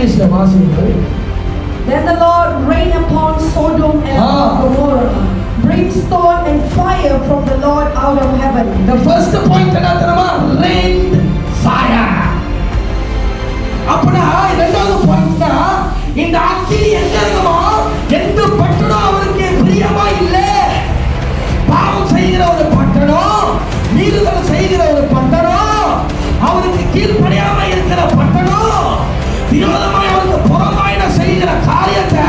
இங்கிலீஷ்ல வாசிங்க. Then the Lord rained upon Sodom and Gomorrah brimstone and fire from the Lord out of heaven. The first point என்ன தெரியுமா? Rained fire. அப்பனா இரண்டாவது பாயிண்ட்னா இந்த அக்கினி எங்க இருக்குமா? எந்த பட்டணம் அவருக்கு பிரியமா இல்ல, பாவம் செய்கிற ஒரு பட்டணம், மீறுதல் செய்கிற ஒரு பட்டணம், அவருக்கு கீழ்ப்படியாம இருக்கிற பட்டணம், விரோதமாய் அவருக்கு புறமாயின செய்கிற காரியத்தை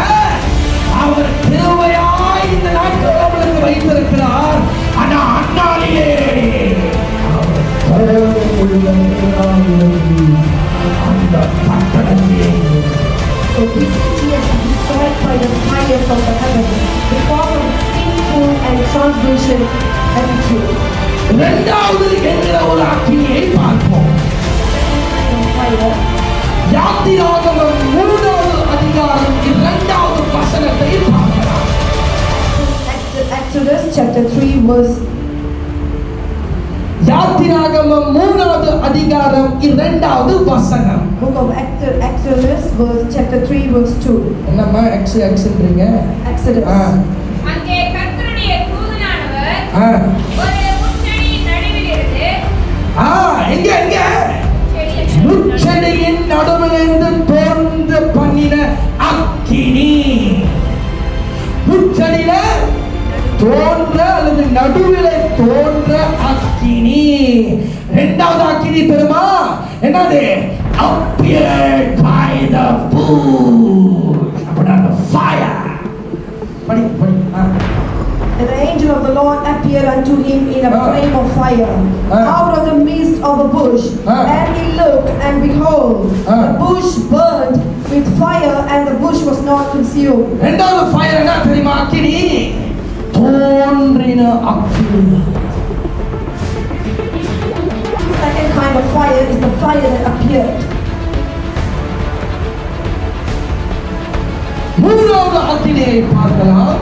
அவர் கிருபையாய் இந்த நாட்கள் அவளுக்கு வைத்திருக்கிறார். ஆனா அந்நாளிலே அந்த பட்டணத்திலே So this city has been destroyed by the fire from the heaven because of its sinful and transgression attitude. இரண்டாவது என்கிற ஒரு அக்கினியை பார்ப்போம். யாத்திராகமம் 3வது அதிகாரம் 2வது வசனத்தை பார்க்கலாம். Exodus chapter 3 verse. யாத்திராகமம் 3வது அதிகாரம் 2வது வசனம். Book of Exodus chapter 3 verse 2. என்னம்மா எக்ஸ்ன்றீங்க? Exodus. அங்கே கர்த்தருடைய தூதனானவர் ஒரு முச்செடியின் நடுவில் இருந்து எங்க முச்செடியின் நடுவிலிருந்து தோன்ற பண்ணின அக்கினி. முச்செடியில தோன்ற அல்லது நடுவில தோன்ற அக்கினி. இரண்டாவது அக்கினி தெரியுமா? என்னது? appeared by the bush. அப்படின்னா fire. படி. And the angel of the Lord appeared unto him in a flame of fire out of the midst of a bush. And he looked, and behold, the bush burned with fire, and the bush was not consumed. இரண்டாவது fire என்ன தெரியுமா? அக்கினி, தோன்றின அக்கினி. Second kind of fire is the fire that appeared. மூன்றாவது அக்கினியை பார்க்கலாம்.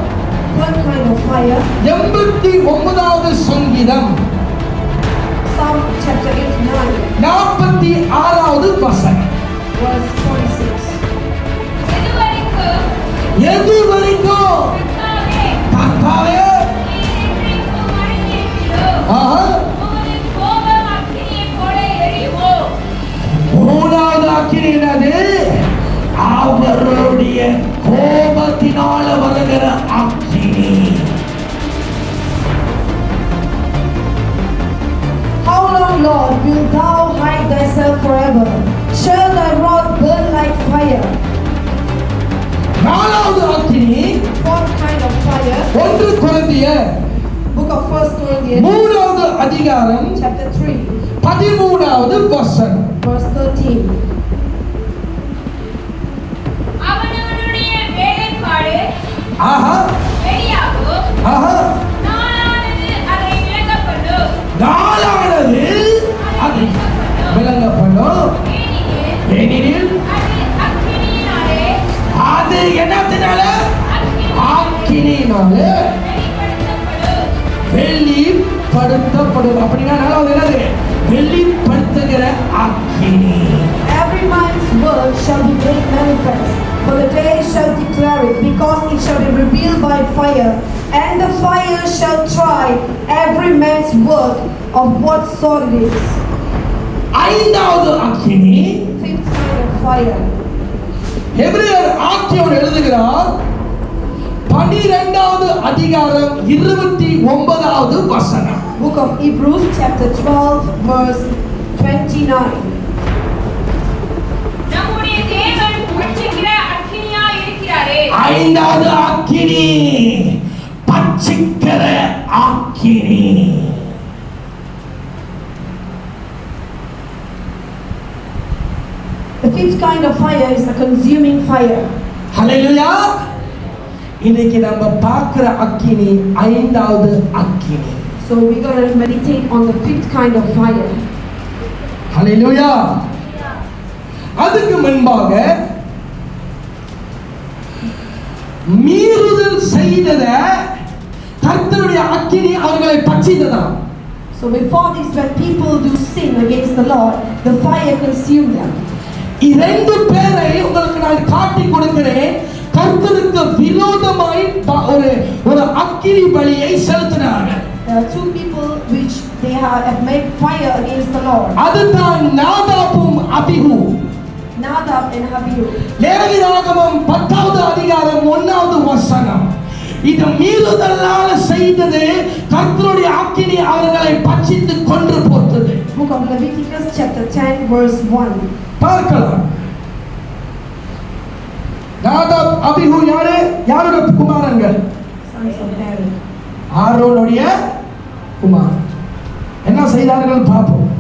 Third kind of fire. 89வது சங்கீதம் Psalm chapter 89 46வது வசனம். verse 46. எதுவரைக்கும் கர்த்தாவே மூணாவது அக்கினி என்னது? அவருடைய கோபத்தினால வருகிற அக்கினி. How long, Lord, wilt thou hide thyself forever? Shall thy rod burn like fire? நாலாவது அக்கினி. Fourth kind of fire. 1 கொரிந்தியர் Book of 1 Corinthians 3வது அதிகாரம் chapter 3 13வது வசனம். verse 13. அவனவனுடைய வேலைப்பாடு வெளியாகும். நாளானது அதை விளங்கப்படும். ஏனெனில் அது என்னத்தினால? அக்கினியினாலே வெளிப்படுத்தப்படும். அப்படின்னா நாலாவது என்னது? வெளிப்படுத்துகிற அக்கினி. Every man's work shall be made manifest, for the day shall declare it, because it shall be revealed by fire, and the fire shall try every man's work of what sort it is. ஐந்தாவது அக்கினி. Fifth kind of fire. எபிரேயர் ஆக்கியோன் எழுதுகிறார் 12வது அதிகாரம் 29வது வசனம். Book of Hebrews chapter 12 verse 29. நம்முடைய தேவன் பட்சிக்கிற அக்கினியாய் இருக்கிறாரே. ஐந்தாவது அக்கினி, பட்சிக்கிற அக்கினி. The fifth kind of fire is a consuming fire. ஹல்லேலூயா. இன்னைக்கு நம்ம பார்க்கிற அக்கினி ஐந்தாவது அக்கினி. So we're going to meditate on the fifth kind of fire. ஹல்லேலூயா. அதுக்கு முன்பாக மீறுதல் செய்தத கர்த்தருடைய அக்கினி அவர்களை பட்சித்ததாம். So before this, when people do sin against the Lord, the fire consumed them. இரண்டு பேரை உங்களுக்கு நான் காட்டி கொடுக்கிறேன். கர்த்தருக்கு விரோதமாய் ஒரு அக்கினி பலியை செலுத்தினார்கள். There are two people which they have made fire against the Lord. அதுதான் நாதாபும் அபிஹு. Nadab and Abihu. லேவியராகமம் 10வது அதிகாரம் 1வது வசனம். இது மீறுதலால செய்தது கர்த்தருடைய அக்கினி அவர்களை பட்சித்து கொன்று போட்டது. Book of Leviticus chapter 10 verse 1. பார்க்கலாம். நாதாப் அபிஹு யாருடைய குமாரர்கள்? Sons of Aaron. ஆரோனுடைய குமாரன். என்ன செய்தார்கள் பார்ப்போம்.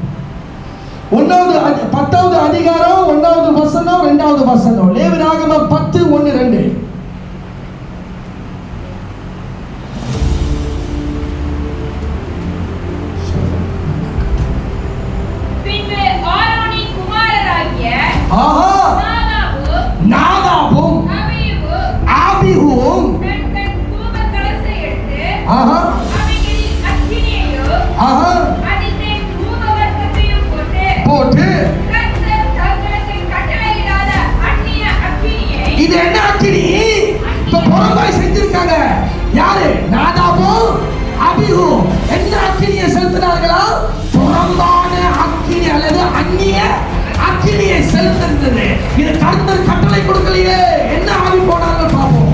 10வது அதிகாரம் 1வது வசனம் 2வது வசனம். லேவியராகமம் 10:1-2. பின்பு ஆரோனின் குமாரராகிய நாதாபும் அபிஹுவும் தன் தூப கலசை எடுத்து அவைகளில் அக்கினியையும் அதில் தூப வர்க்கத்தையும் போட்டு கர்த்தர் தங்களுக்கு கட்டளையிடாத அந்நிய அக்கினியை. இது என்ன அக்கினி? இப்ப புறம்பாய் செஞ்சிருக்காங்க. யாரு? நாதாபும் அபிஹு. என்ன அக்கினியை செலுத்தினார்களா? புறம்பான அக்கினி அல்லது அந்நிய அக்கினியை செலுத்தினது. இது கர்த்தர் கட்டளை கொடுக்கலையே. என்ன ஆவி போனாங்க பார்ப்போம்.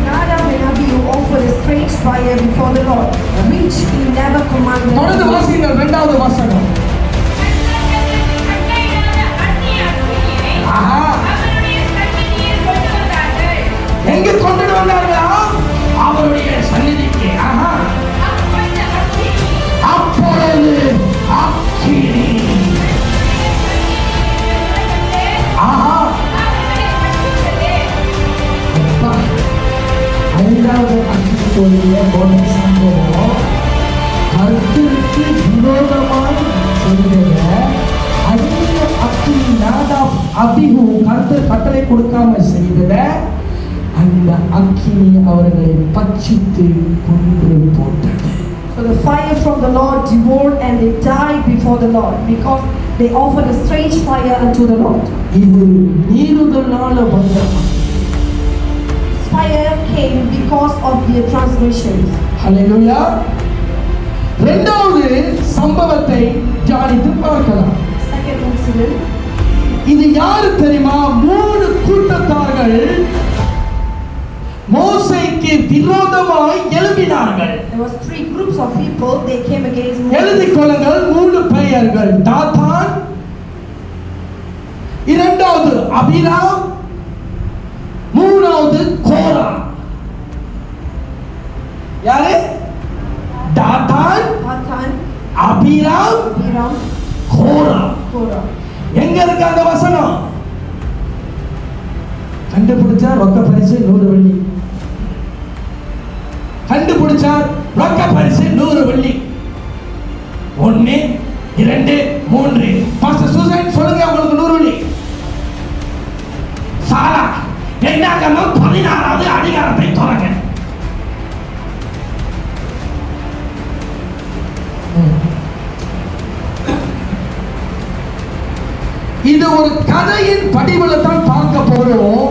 Nadab and Abihu offered a strange fire before the Lord, which he never commanded. தொடர்ந்து வாசிங்கள் 2வது வசனம். கட்டளையிடாத அந்நிய அக்கினியை அவருடைய சந்நிதியில் கொண்டு வந்தார்கள். எங்க கொண்டு வந்தார்களா? அவருடைய சந்நிதிக்கு. அப்பொழுது அக்கினி அப்பொழுது அக்கினி ஐந்தாவது அக்கினிக்குரிய ஒரு சம்பவம் கர்த்தருக்கு விரோதமாய் செய்த அந்நிய அக்கினி நாதாப் அபிஹு கர்த்தர் கட்டளை கொடுக்காம செய்தத அந்த அக்கினி அவர்களை பட்சித்து கொன்று போட்டது. So the fire from the Lord devoured and they died before the Lord because they offered a strange fire unto the Lord. இது மீறுதலால வந்த Fire came because of their transgressions. ஹல்லேலூயா. இரண்டாவது சம்பவத்தை தியானித்து பார்க்கலாம். Second incident. இது யாரு தெரியுமா? 3 கூட்டத்தார்கள் மோசேக்கு விரோதமாய் எழும்பினார்கள். There was 3 groups of people. They came against Moses. எழுதிக் கொள்ளுங்கள். 3 பெயர்கள். தாத்தான், இரண்டாவது அபிராம், மூணாவது கோரா. யாரு? தாத்தான், Dathan, அபிராம், Abiram, கோரா. Korah. எங்க இருக்கு அந்த வசனம்? கண்டுபிடிச்சா ரொக்க பரிசு 100 வெள்ளி. கண்டுபிடிச்சார் ரொக்க பரிசு 100 வெள்ளி. 1 2 3. பாஸ்டர் சூசன் சொல்லுங்க, உங்களுக்கு 100 வெள்ளி. சாலா என்னாகமம் 16வது அதிகாரத்தை தொடங்க. இது ஒரு கதையின் படிவில் தான் பார்க்க போறோம்.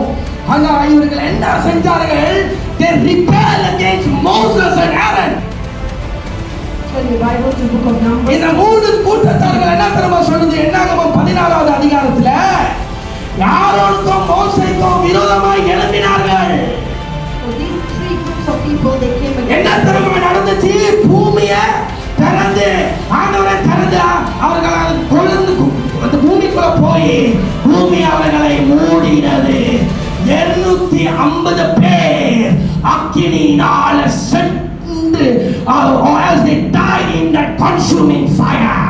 ஆனா இவர்கள் என்ன செஞ்சார்கள்? They rebelled against Moses and Aaron. So the Bible to book of Numbers. இந்த 3 கூட்டத்தார்கள் என்ன தெரியுமா சொல்லுது? என்னாகமம் 16வது அதிகாரத்துல ஆரோனுக்கும் மோசேக்கும் விரோதமாய் எழும்பினார்கள். So these 3 groups of people they came என்ன against. தெரியுமா நடந்துச்சு? பூமியை திறந்து ஆண்டவரை திறந்து அவர்களால் கொழுந்து அந்த பூமிக்குள்ள போய் பூமி அவர்களை மூடினது. 250 பேர் அக்கினியினால சென்று as they died in that consuming fire.